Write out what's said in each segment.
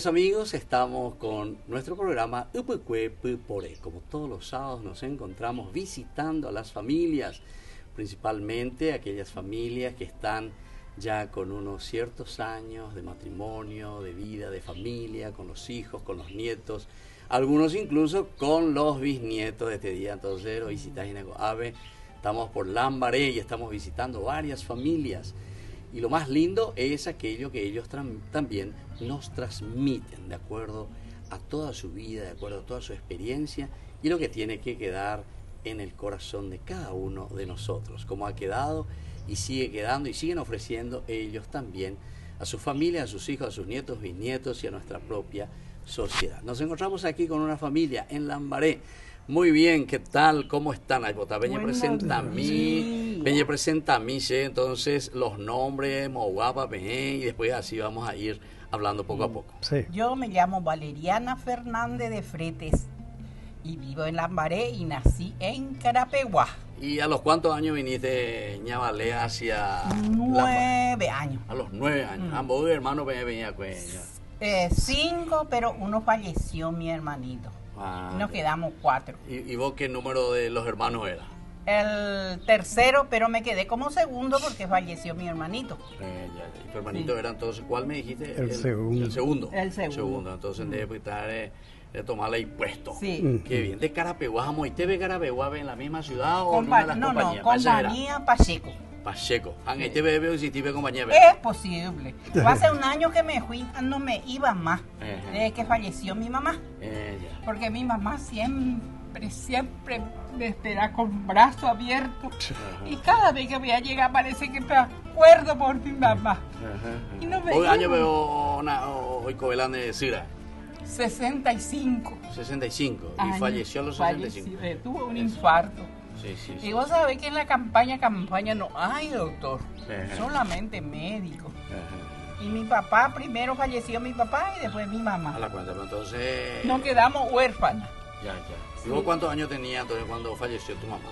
queridos amigos, estamos con nuestro programa Upecue Pupore. Como todos los sábados nos encontramos visitando a las familias, principalmente aquellas familias que están ya con unos ciertos años de matrimonio, de vida, de familia, con los hijos, con los nietos, algunos incluso con los bisnietos de este día. Entonces, visitas Ave, estamos por Lambaré y estamos visitando varias familias. Y lo más lindo es aquello que ellos también nos transmiten de acuerdo a toda su vida, de acuerdo a toda su experiencia y lo que tiene que quedar en el corazón de cada uno de nosotros, como ha quedado y sigue quedando y siguen ofreciendo ellos también a su familia, a sus hijos, a sus nietos, bisnietos y a nuestra propia sociedad. Nos encontramos aquí con una familia en Lambaré. Muy bien, ¿qué tal? ¿Cómo están? Ay, Peña presenta a mí, Peña presenta a mí, ¿sí? Entonces los nombres, Moguapa, Peña, y después así vamos a ir hablando poco a poco. Sí. Yo me llamo Valeriana Fernández de Fretes y vivo en Lambaré y nací en Carapeguá. ¿Y a los cuántos años viniste, Ñabalé, hacia 9 años. A los 9 años. Ambos hermanos venía con ella. 5, pero uno falleció, mi hermanito. Nos quedamos 4. ¿Y vos qué número de los hermanos era? El tercero, pero me quedé como segundo porque falleció mi hermanito. ¿Y tu hermanito era entonces cuál me dijiste? El segundo. El segundo. El segundo. Entonces debe estar de tomarle impuesto. Sí. Qué bien. De Carapeguá, ¿y te ve Carapeguá en la misma ciudad o en Compa una de las no, compañías? compañía Pacheco. Pacheco. ¿Te veo si te ve compañía? Es posible. Hace un año que me fui, no me iba más. Desde que falleció mi mamá. Porque mi mamá siempre me espera con brazo abierto. Y cada vez que voy a llegar parece que me acuerdo por mi mamá. Y no me hoy año veo hoy Covelán de Sira. 65. 65. Y falleció a los 65. Tuvo un infarto. Sí. Y vos sabés que en la campaña no hay doctor, solamente médico. Y mi papá, primero falleció mi papá y después mi mamá. A la cuenta, pero entonces... Nos quedamos huérfanas. Ya. ¿Y vos cuántos años tenías entonces cuando falleció tu mamá?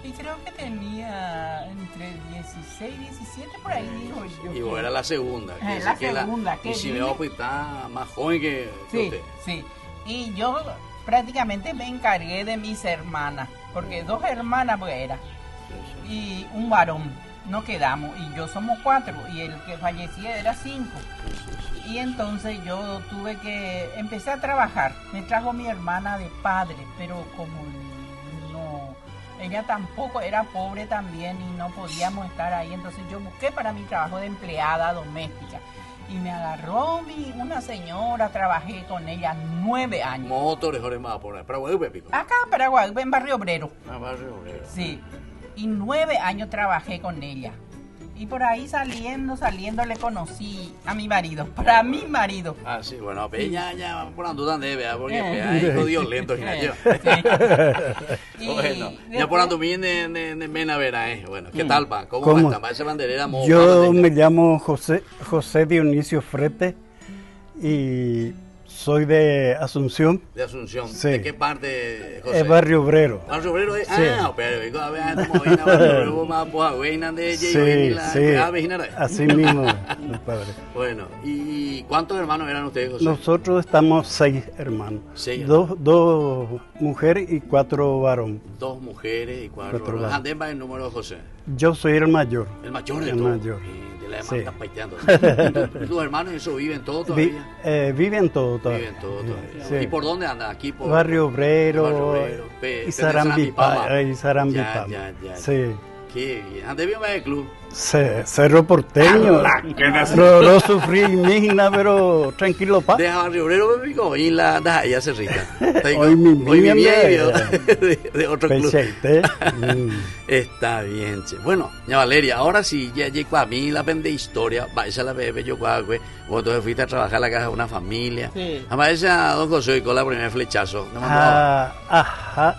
Y creo que tenía entre 16 y 17, por ahí digo yo. Y vos eras la segunda. La segunda. Y si veo pues está más joven que usted. Sí. Y yo prácticamente me encargué de mis hermanas, porque 2 hermanas pues era, y un varón, no quedamos, y yo somos 4, y el que fallecía era 5, y entonces yo empecé a trabajar, me trajo mi hermana de padre, pero como no, ella tampoco era pobre también, y no podíamos estar ahí, entonces yo busqué para mi trabajo de empleada doméstica, y me agarró una señora, trabajé con ella 9 años. Motores, más por Paraguay, Pico. Acá en Paraguay, en Barrio Obrero. Barrio Obrero. Sí. Y 9 años trabajé con ella. Y por ahí saliendo le conocí a mi marido, para mi marido. Sí, bueno, Peña ya por la duda debe, porque es jodido lento. Bueno, ya por la viene de Menavera, Bueno, ¿qué tal, pa? ¿Cómo está? Esa banderera. Yo me llamo José Dionisio Frete y soy de Asunción. De Asunción. Sí. ¿De qué parte, José? Es Barrio Obrero. Barrio Obrero es. Sí. Pero a ver, Barrio Obrero más de sí. Así mismo, mi padre. Bueno, ¿y cuántos hermanos eran ustedes, José? Nosotros estamos 6 hermanos. 6. Dos mujeres y 4 varones. 2 mujeres y 4 varones. ¿Dónde va el número, José? Yo soy el mayor. El mayor de el todos. Mayor. Sí. Están paiteando. ¿Tus hermanos eso viven todos todavía? Viven todos todavía. Sí. ¿Y por dónde andan? Aquí por Barrio Obrero, y Sarambipama. Ya. Sí. Qué bien. ¿Dónde vive el club? Cerro Porteño. No sufrí migna, pero tranquilo, pa. Deja Barrio Obrero, Pico, y ya se rita. Hoy mi de otro club. Está bien, che. Bueno, ya Valeria, ahora sí, ya llegó a mí la pende historia, vaya la bebé, yo cuagüe, vos entonces fuiste a trabajar en la casa de una familia. Sí. Además, esa don José con la primer flechazo.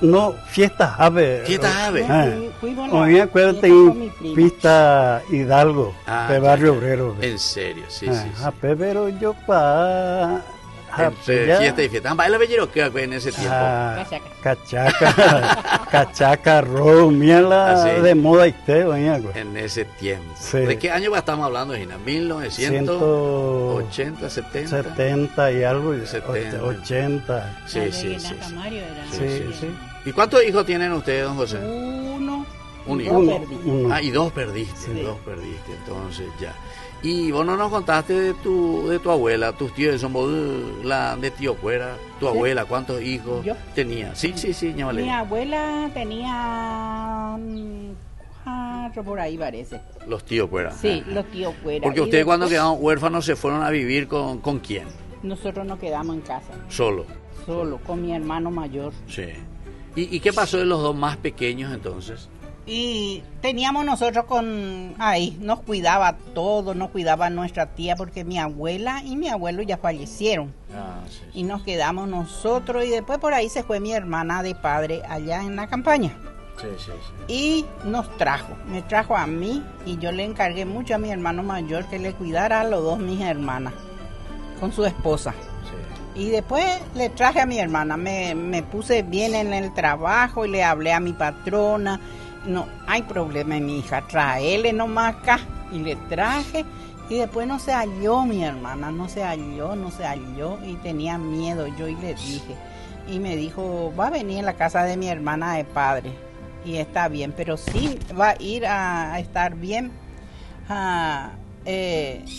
No, fiestas ave. Fiestas ave. Hoy me acuerdo de pista Hidalgo, de Barrio Obrero. En serio, sí. Pero yo pa... Entre fiesta y fiesta. ¿Baila bellero qué en ese tiempo? Cachaca. cachaca, rock, miela de moda y té, doña. En ese tiempo. Sí. ¿De qué año estamos hablando, Gina? 1980, 70. 70 y algo, 70. 80. Sí. Sí. ¿Y cuántos hijos tienen ustedes, don José? Un hijo. Uno. Y dos perdiste, entonces ya. Y vos no nos contaste de tu abuela, tus tíos, son vos de tío Cuera, tu abuela, ¿cuántos hijos tenía? Sí, ña Valeria. Mi abuela tenía 4 por ahí parece. Los tíos Cuera. Sí, los tíos Cuera. Porque ustedes cuando quedaron huérfanos se fueron a vivir con quién. Nosotros nos quedamos en casa. Solo, con mi hermano mayor. Sí. ¿Y qué pasó de los dos más pequeños entonces? Y teníamos nosotros nos cuidaba todo, nos cuidaba nuestra tía, porque mi abuela y mi abuelo ya fallecieron. Sí. Y nos quedamos nosotros, y después por ahí se fue mi hermana de padre allá en la campaña. Sí. Y me trajo a mí, y yo le encargué mucho a mi hermano mayor que le cuidara a los dos mis hermanas, con su esposa. Y después le traje a mi hermana, me puse bien en el trabajo y le hablé a mi patrona. No hay problema, mi hija, tráele nomás acá. Y le traje, y después no se halló mi hermana, no se halló, y tenía miedo yo, y le dije. Y me dijo, va a venir en la casa de mi hermana de padre, y está bien, pero sí va a ir a estar bien.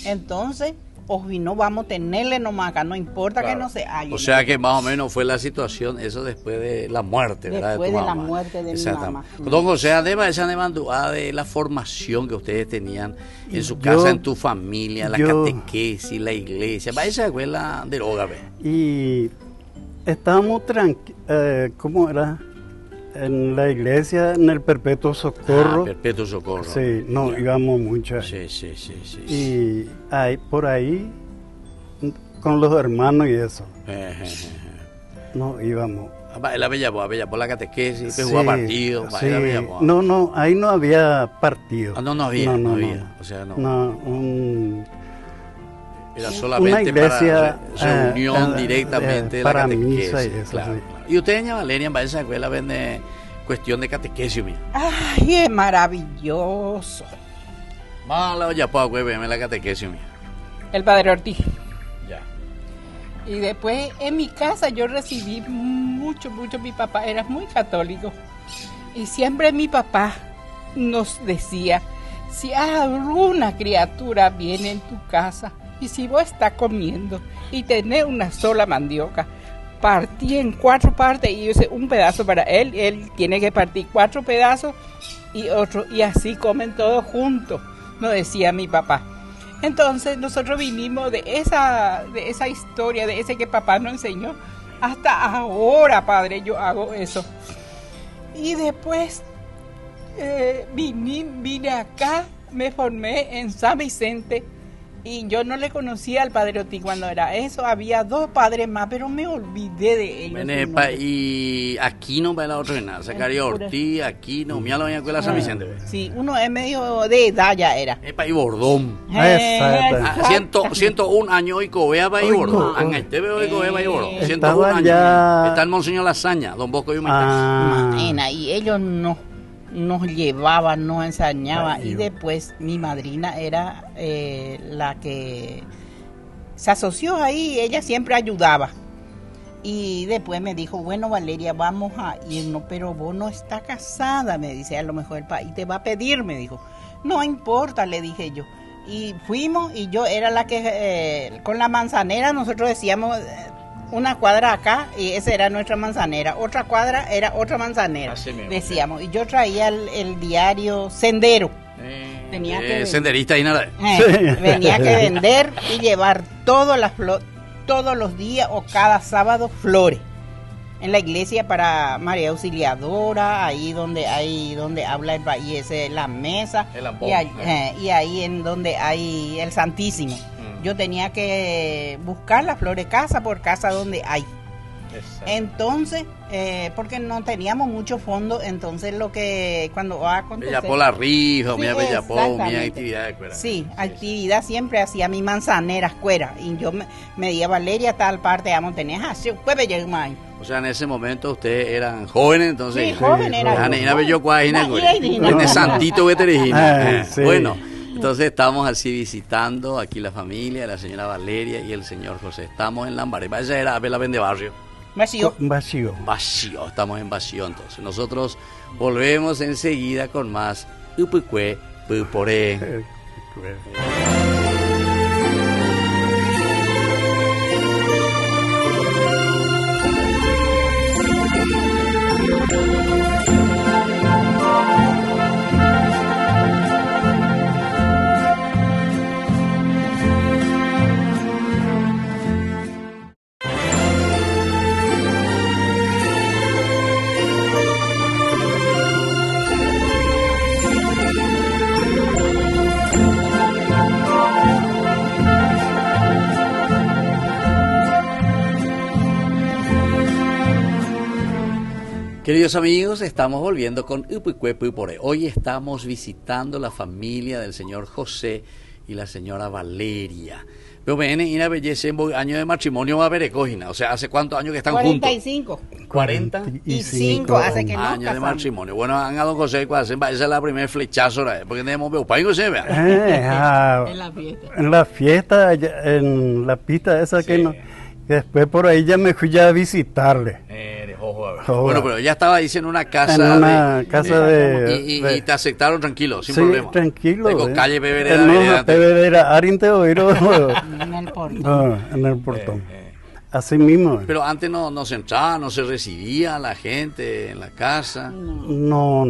Entonces, no vamos a tenerle nomás acá, no importa, claro, que no se halle. O sea que más o menos fue la situación, eso después de la muerte, ¿verdad? Después de la muerte de mi mamá. Don José, además de la formación que ustedes tenían en su casa, en tu familia, la catequesis, la iglesia, va a esa escuela de Ógave. Y estábamos tranquilos, ¿cómo era? En la iglesia, en el Perpetuo Socorro. Perpetuo Socorro. Sí, íbamos mucho. Sí. Y por ahí, con los hermanos y eso. No, íbamos. La bella por la catequesis, jugaba partidos. Sí. No, ahí no había partido. No había. O sea, era solamente una iglesia, para reunión directamente de la catequesis. Misa y eso, claro. Sí. Y usted, doña Valeria, en esa escuela vende cuestión de catequesis, mía. Ay, es maravilloso. Mala olla para verme la catequesis, mía. El padre Ortiz. Ya. Y después en mi casa yo recibí mucho, mi papá era muy católico. Y siempre mi papá nos decía, si alguna criatura viene en tu casa, y si vos estás comiendo y tenés una sola mandioca, partí en 4 partes y hice un pedazo para él tiene que partir 4 pedazos y otro, y así comen todos juntos, nos decía mi papá. Entonces nosotros vinimos de esa historia, de ese que papá nos enseñó, hasta ahora, padre, yo hago eso. Y después vine acá, me formé en San Vicente. Y yo no le conocía al padre Ortiz cuando era eso. Había 2 padres más, pero me olvidé de ellos. Y Aquino para la otra nada. Zacarías Ortiz, Aquino, mira la escuela San Vicente. Sí, uno es medio de edad ya era. Y Bordón. 101 años y Covea para Bordón. Te veo y Covea para Bordón. 101 años. Está el Monseñor Lasaña, don Bosco y Imagina, y ellos nos llevaban, nos enseñaban. Y después mi madrina era la que se asoció ahí, ella siempre ayudaba. Y después me dijo, bueno, Valeria, vamos a irnos, pero vos no estás casada, me dice, a lo mejor el país te va a pedir, me dijo. No importa, le dije yo. Y fuimos, y yo era la que, con la manzanera, nosotros decíamos, una cuadra acá, y esa era nuestra manzanera, otra cuadra era otra manzanera, decíamos. Y yo traía el diario Sendero. Tenía que senderista y nada. Venía que vender y llevar todos los días o cada sábado flores en la iglesia para María Auxiliadora, ahí donde habla el país, la mesa, y ahí en donde hay el Santísimo. Yo tenía que buscar las flores casa por casa donde hay. Exacto. Entonces, porque no teníamos mucho fondo, entonces lo que cuando va a acontecer... Bella por la rifa, Sí, mía bella por, exactamente. mía actividad de cuera. Sí, actividad siempre hacía mi manzanera escuela y yo me di a Valeria tal parte a Montenegro, así jueves llegó más. O sea, en ese momento ustedes eran jóvenes, entonces. Sí, joven era. Ana Ina Bello Cuajina, No, Ina. de Santito Veterigina. Sí. Bueno, entonces estamos así visitando aquí la familia, la señora Valeria y el señor José. Estamos en Lambaré. Esa era Abela Vende Barrio. Vacío. Vacío. Vacío, estamos en vacío entonces. Nosotros volvemos enseguida con más Upicue Puporé. Queridos amigos, estamos volviendo con Upicue Puporé. Hoy estamos visitando la familia del señor José y la señora Valeria. Pero ven, Ina Belleza, en año de matrimonio va a ver cojina. O sea, ¿hace cuántos años que están 45. juntos? 45, hace que no años de casamos. matrimonio. Bueno, han a don José, esa es la primer flechazo, porque tenemos veo país, José, vean. En la fiesta. En la fiesta, en la pista esa Sí. que no. Después por ahí ya me fui ya a visitarle. Bueno, pero ya estaba diciendo una casa. En una casa de... Y te aceptaron tranquilo, sin sí, problema. tranquilo. Digo, calle Bebereda, No, Bebereda. Bebereda, Arinte Oiro. En el portón. No, en el portón. Así mismo. Pero antes no se entraba, no se recibía a la gente en la casa. No,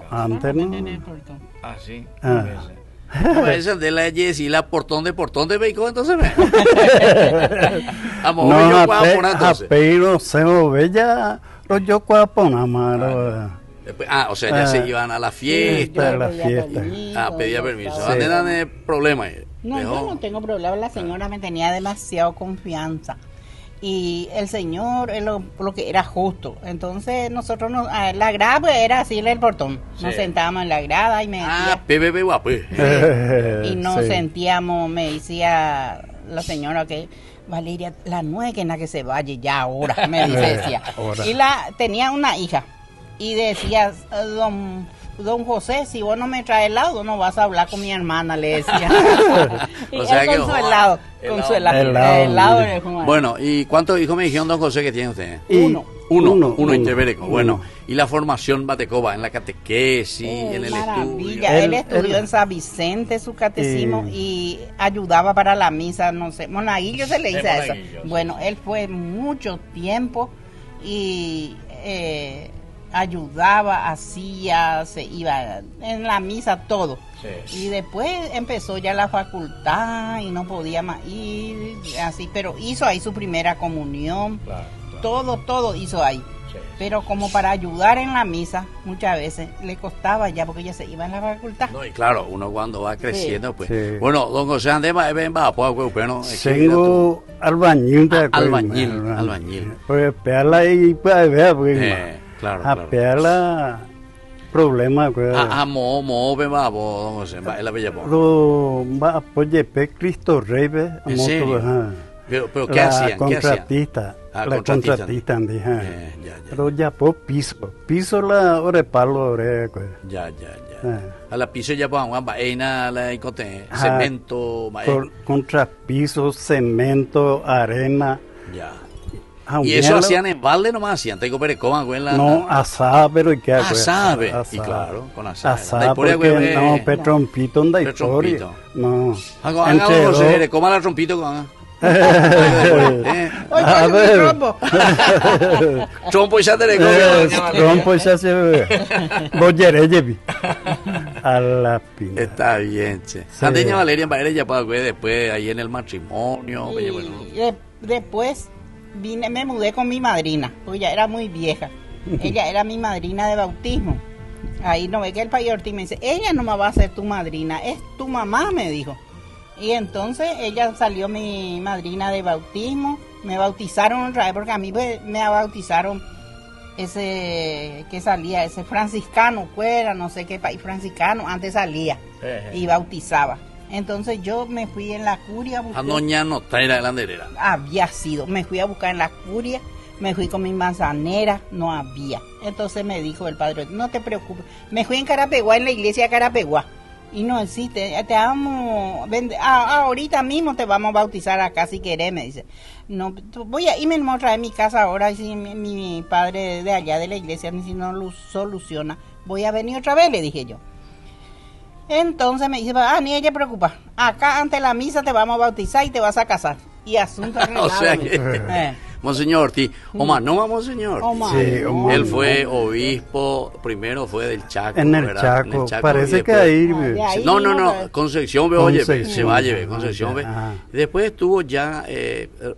antes no. En el portón. Ah, sí. Ah. Esa de la Yesila, portón de vehículo, entonces ve. Amo, No, yo puedo poner entonces. pero se bella, yo puedo poner malo. Después, o sea, ya se iban a la fiesta. a la fiesta. Pedía permiso. Sí. Antes dan problema. No, yo no tengo problema, la señora me tenía demasiado confianza. Y el señor, lo que era justo. Entonces nosotros, la grada pues, era así en el portón. Nos Sí. sentábamos en la grada y me decía... PBB guapo. Y nos Sí. sentíamos, me decía la señora que... Valeria, la nueca que se vaya ya ahora, me decía. Ahora. Y tenía una hija. Y decía, don José, si vos no me traes helado, no vas a hablar con mi hermana, le decía. Y O sea él que, con su joder, helado, con su helado. helado. Le dijo, Bueno, ¿y cuántos hijos me dijeron, don José, que tiene usted? Uno. Uno intervereco. Bueno, y la formación Batecoba en la catequesis, en el maravilla. estudio. Él estudió en San Vicente su catecismo y ayudaba para la misa, no sé, monaguillo se le dice a eso. Monaguillo, sí. Bueno, él fue mucho tiempo y ayudaba, hacía, se iba en la misa, todo. Sí. Y después empezó ya la facultad y no podía más ir, así, pero hizo ahí su primera comunión, Claro. todo hizo ahí. Sí. Pero como para ayudar en la misa, muchas veces le costaba ya porque ella se iba en la facultad. No, y claro, uno cuando va creciendo, pues. Sí. Bueno, don José Andema, ven, va, pues, ¿no? Tengo albañil de Albañil. Pues pearla y pues vea, pues. Claro, A claro. pearla problema, pues. Ven, va, don José, va, es la bella voz. Lo va apoye pe Cristo Rey, ve. ¿En serio? Pero ¿qué La hacían? ¿Qué hacían? contratista. Ah, La contratista. contratista, dije. Ya. Pero ya por piso la ore palo ore, pues. Ya. Ah. A la piso ya pues, Juan, vaina, la incote, Ah, cemento, Contrapiso, cemento, arena. ya. Ah, Y eso mierda. hacían en balde nomás, hacían, tengo perecoma, güey, la... No, asada, pero ¿y qué hago? Sabe. Asada. Y claro, con asada. Asada, porque no, petrompito, onda Pe historia. trompito. No. Hagan José, coma la trompito con... ¡Oye, A mi ver. trompo! Trompo y ya te le Trompo ya se ve. Boyere llevi. A la pinta. Está bien, che. Sí. Anteña Valeria en Valeria ya para güey, después ahí en el matrimonio. Y oye, bueno. después me mudé con mi madrina, porque ya era muy vieja. Ella era mi madrina de bautismo. Ahí no ve que el país Ortiz me dice, ella no me va a ser tu madrina, es tu mamá, me dijo. Y entonces ella salió mi madrina de bautismo Me bautizaron otra vez, porque a mí pues, me bautizaron ese que salía, ese franciscano, fuera, no sé qué país franciscano, antes salía y bautizaba. Entonces yo me fui en la curia. A doña no trae la banderera. Había sido, me fui a buscar en la curia, me fui con mi manzanera, no había. Entonces me dijo el padre, no te preocupes. Me fui en Carapeguá, en la iglesia de Carapeguá. Y no existe, te vamos, ahorita mismo te vamos a bautizar acá si querés, me dice. No, voy a irme a traer mi casa ahora, y si mi padre de allá de la iglesia, ni si no lo soluciona, voy a venir otra vez, le dije yo. Entonces me dice, ni ella preocupa, acá ante la misa te vamos a bautizar y te vas a casar. Y asunto arreglado. O sea que, Monseñor Ortiz, Omar, no va Monseñor. Sí, Omar, él fue obispo, primero fue del Chaco. En el Chaco, parece que ahí... No, Concepción, oye, se va a llevar, Concepción, Después estuvo ya,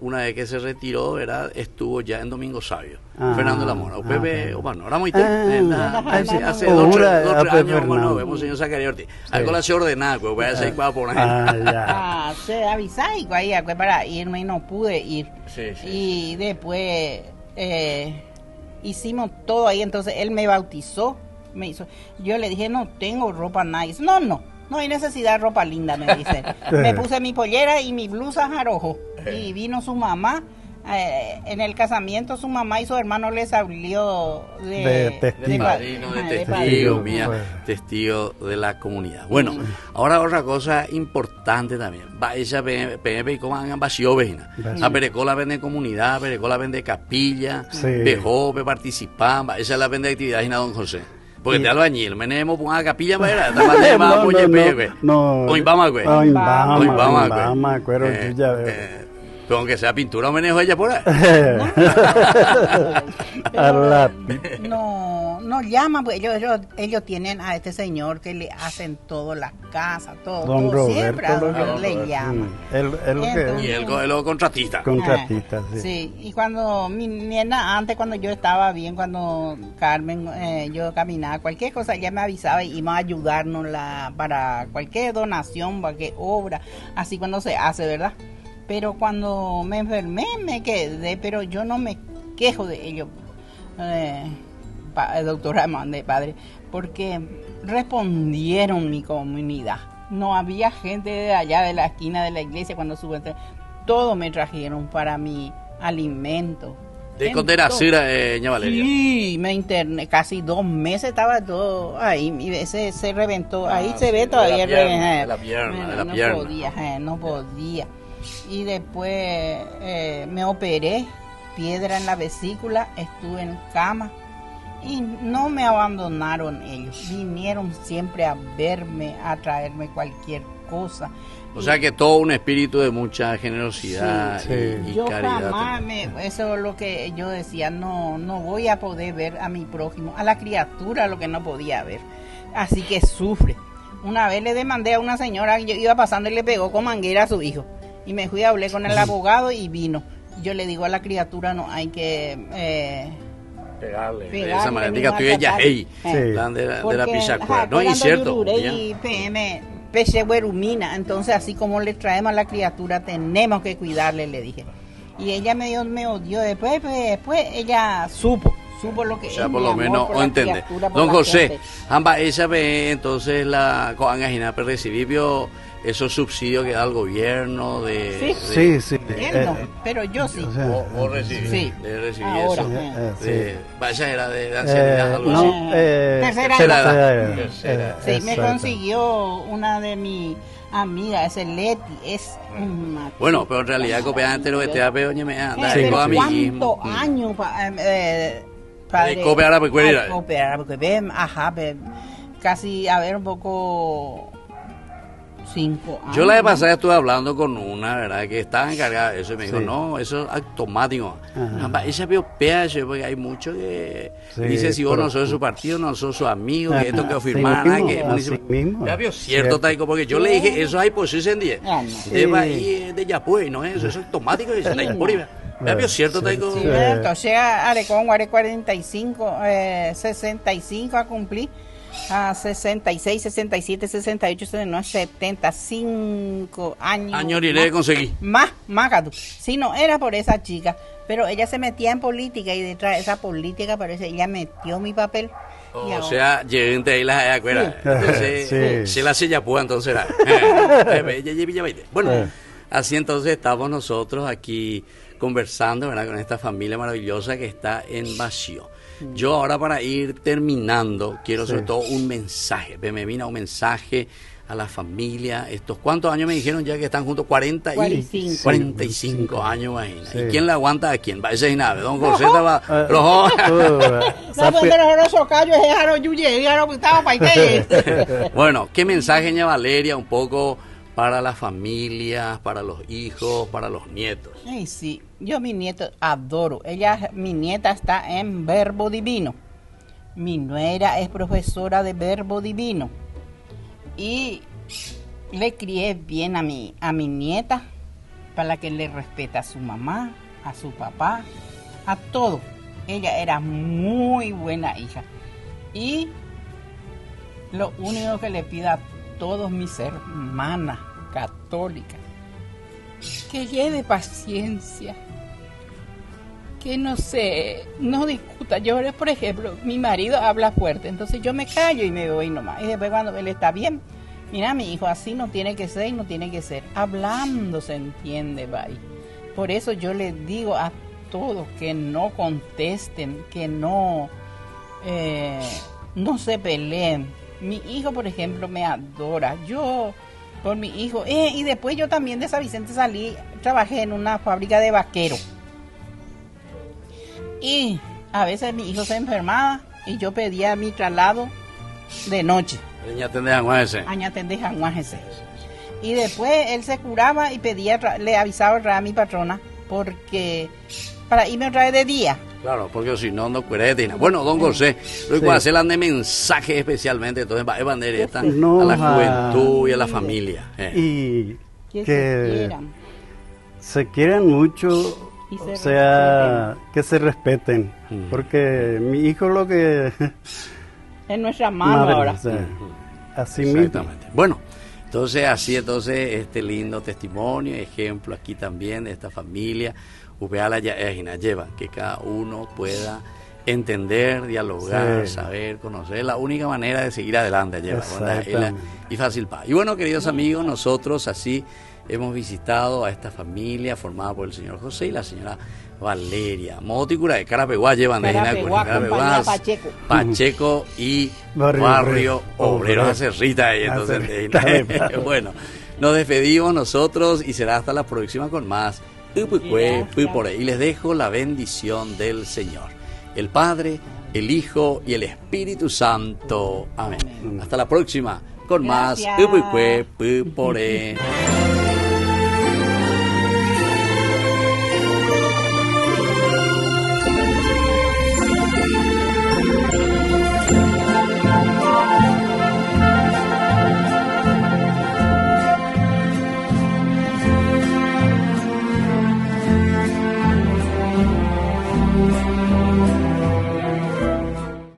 una vez que se retiró, ¿verdad? Estuvo ya en Domingo Sabio. Fernando Lamora, Pepe, Omar, ahora muy hace 2 o 3 años, Omar, Monseñor Zacarías Ortiz. Algo la se ordenaba, pues voy a hacer igual por ahí. Se avisaba y ahí para irme y no pude ir. Sí. Y después hicimos todo ahí, entonces él me bautizó, me hizo. Yo le dije, no tengo ropa nice. No hay necesidad de ropa linda, me dice. Me puse mi pollera y mi blusa jarojo. Y vino su mamá. En el casamiento su mamá y su hermano les salió de testigo, testigo de la comunidad. Bueno, ahora otra cosa importante también. Esa PNP como han vacío vecina. A Perecola vende comunidad, Perecola vende capilla, Pejó, participan, esa la vende actividades en Don José. Porque te albañil, menemos ponga capilla para pero aunque sea pintura, manejo ella por ahí. No llaman, pues ellos tienen a este señor que le hacen todo, la casa, todo. Don todo, Roberto siempre a don le llaman. Y él es contratista. Contratista, sí. Sí, y cuando mi nena, antes cuando yo estaba bien, cuando Carmen, yo caminaba, cualquier cosa, ella me avisaba y iba a ayudarnos para cualquier donación, cualquier obra, así cuando se hace, ¿verdad? Pero cuando me enfermé me quedé, pero yo no me quejo de ello, doctora Amanda, padre, porque respondieron mi comunidad. No había gente de allá de la esquina de la iglesia cuando sube, todo me trajeron para mi alimento. De Conderacira, ña Valeria. Sí, me interné, casi 2 meses estaba todo ahí, se reventó, ahí se ve todavía. De la pierna. No podía. Y después me operé, piedra en la vesícula, estuve en cama y no me abandonaron ellos, vinieron siempre a verme, a traerme cualquier cosa. O sea que todo un espíritu de mucha generosidad y yo caridad. Jamás eso es lo que yo decía, no voy a poder ver a mi prójimo, a la criatura lo que no podía ver, así que sufre. Una vez le demandé a una señora, yo iba pasando y le pegó con manguera a su hijo. Y me fui a hablar con el abogado y vino. Yo le digo a la criatura, no hay que pegarle de esa manera. Diga, tú ella, de la pichacuera. No, y es cierto. Y PM, Pechehuerumina. Entonces, así como le traemos a la criatura, tenemos que cuidarle, le dije. Y ella me odió. Después ella supo lo que o sea, por lo menos o entender. Don José, ambas esa ve entonces la coangajina recibió esos subsidios que da el gobierno sí. Pero yo sí. O recibí. Sí. Recibí ahora, eso. Vaya era de ancianidad. Tercera. Sí, me consiguió una de mis amigas, ese Leti, es bueno, pero en realidad copiante lo que te da peor me anda pero ¿cuántos años padre? Copiar porque casi a ver un poco 5 años. Yo la vez pasada estuve hablando con una, ¿verdad? Que estaba encargada de eso y me dijo, no, eso es automático. Ese vio pedazo, porque hay mucho que dice, si vos no sos de su partido, no sos su amigo, que esto que firmar, ya vio cierto, Taico, porque yo le dije, eso hay por 6 en 10. De Yapué, no es eso, es automático, y dice, ya vio cierto, Taico. Cierto, o sea, Arecón, 45, 65 a cumplir. a 66, 67, 68, 69, 75 años. Año le conseguí. Más, Catu. Si no era por esa chica, pero ella se metía en política y detrás de esa política parece ella metió mi papel. O sea, llegué ahí las acuerdas. Sí. Entonces, se la silla pues, entonces era. Bueno, así entonces estamos nosotros aquí conversando, ¿verdad? Con esta familia maravillosa que está en Vacío. Yo ahora para ir terminando, quiero sobre todo un mensaje. Me vino un mensaje a la familia. ¿Cuántos años me dijeron ya que están juntos? 45 años, imagina. Sí. ¿Y quién la aguanta a quién? Va ese es nave. Don José estaba. Bueno, ¿qué mensaje, ña Valeria, un poco para las familias, para los hijos, para los nietos? Ay, sí, yo mi nieto adoro. Mi nieta está en Verbo Divino. Mi nuera es profesora de Verbo Divino. Y le crié bien a mi nieta para que le respete a su mamá, a su papá, a todo. Ella era muy buena hija. Y lo único que le pido a todos mis hermanas católicas, que lleve paciencia, que no discuta. Yo, por ejemplo, mi marido habla fuerte, entonces yo me callo y me voy nomás. Y después cuando él está bien, mira, mi hijo, así no tiene que ser y no tiene que ser. Hablando se entiende, bye. Por eso yo les digo a todos que no contesten, que no se peleen. Mi hijo, por ejemplo, me adora. Yo, por mi hijo. Y después yo también de San Vicente trabajé en una fábrica de vaquero. Y a veces mi hijo se enfermaba y yo pedía mi traslado de noche. Y después él se curaba y le avisaba otra vez a mi patrona porque para irme otra vez de día. Claro, porque si no, no puede. Bueno, don José, lo que hacer de mensaje especialmente, entonces va a banderar a la juventud y a la familia. Y que se quieran mucho, o sea, que se respeten, porque mi hijo lo que... Es nuestra mano ahora. O sea, así exactamente. Bueno, entonces este lindo testimonio, ejemplo aquí también de esta familia, lleva que cada uno pueda entender, dialogar, saber, conocer, la única manera de seguir adelante y fácil paz. Y bueno, queridos amigos, nosotros así hemos visitado a esta familia formada por el señor José y la señora Valeria. Moticura de Carapeguá llevan de Pacheco y Barrio Obrero Acerrita ahí, entonces bueno, nos despedimos nosotros y será hasta la próxima con más y les dejo la bendición del Señor, el Padre, el Hijo y el Espíritu Santo. Amén. Hasta la próxima con más